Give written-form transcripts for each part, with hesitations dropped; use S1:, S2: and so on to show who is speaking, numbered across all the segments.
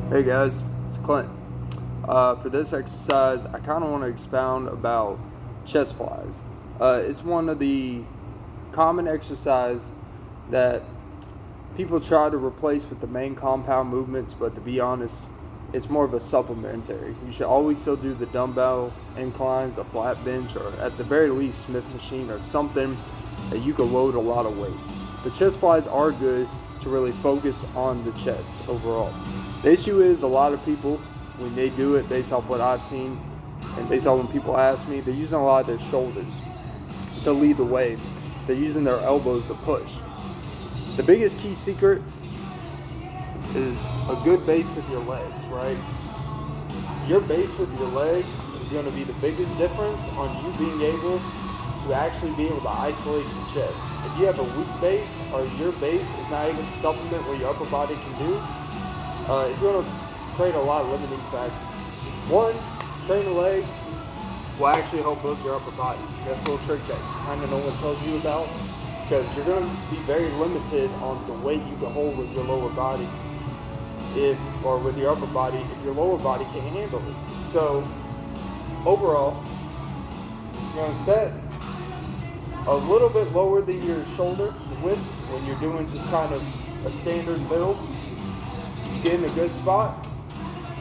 S1: Hey guys, it's Clint. For this exercise, I kind of want to expound about chest flies. It's one of the common exercise that people try to replace with the main compound movements, but to be honest, it's more of a supplementary. You should always still do the dumbbell inclines, a flat bench, or at the very least Smith machine or something that you can load a lot of weight. The chest flies are good to really focus on the chest overall. The issue is a lot of people, when they do it based off what I've seen and based off when people ask me, they're using a lot of their shoulders to lead the way. They're using their elbows to push. The biggest key secret is a good base with your legs, right? Your base with your legs is going to be the biggest difference on you being able to actually be able to isolate the chest. If you have a weak base or your base is not able to supplement what your upper body can do, it's going to create a lot of limiting factors. One, train the legs will actually help build your upper body. That's a little trick that kind of no one tells you about, because you're going to be very limited on the weight you can hold with your lower body, or with your upper body, if your lower body can't handle it. So overall, you're going to set a little bit lower than your shoulder width when you're doing just kind of a standard middle. You get in a good spot.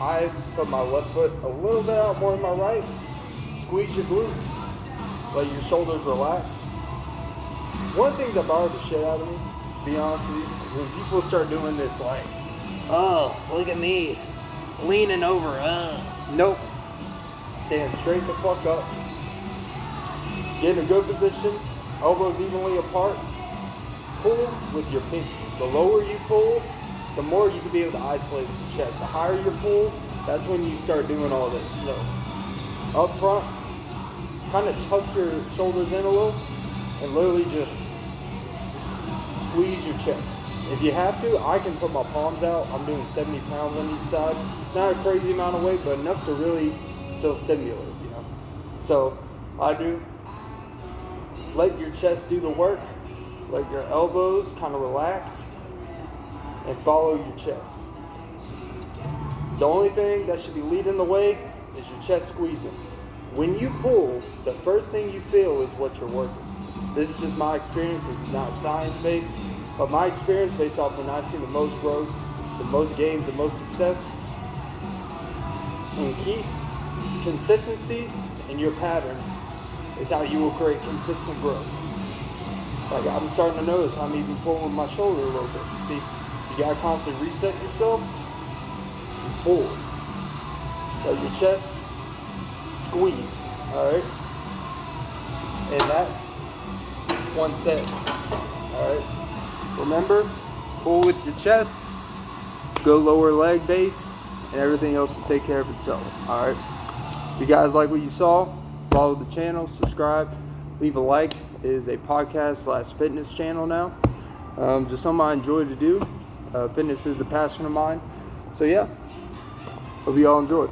S1: I put my left foot a little bit out more than my right. Squeeze your glutes. Let your shoulders relax. One of the things that bothered the shit out of me, to be honest with you, is when people start doing this like, oh, look at me, leaning over, Nope. Stand straight the fuck up. Get in a good position, elbows evenly apart. Pull with your pinky. The lower you pull, the more you can be able to isolate with the chest. The higher you pull, that's when you start doing all this. No. Up front, kind of tuck your shoulders in a little and literally just squeeze your chest. If you have to, I can put my palms out. I'm doing 70 pounds on each side. Not a crazy amount of weight, but enough to really still stimulate, So I do. Let your chest do the work. Let your elbows kind of relax and follow your chest. The only thing that should be leading the way is your chest squeezing. When you pull, the first thing you feel is what you're working. This is just my experience. This is not science-based, but my experience based off when I've seen the most growth, the most gains, the most success. And keep consistency in your pattern is how you will create consistent growth. Like, I'm starting to notice I'm even pulling with my shoulder a little bit. You see, you gotta constantly reset yourself and pull. Let your chest squeeze, alright? And that's one set, alright? Remember, pull with your chest, go lower leg base, and everything else will take care of itself, alright? If you guys like what you saw, follow the channel, subscribe, leave a like. It is a podcast / fitness channel now. Just something I enjoy to do. Fitness is a passion of mine. So yeah, hope you all enjoy.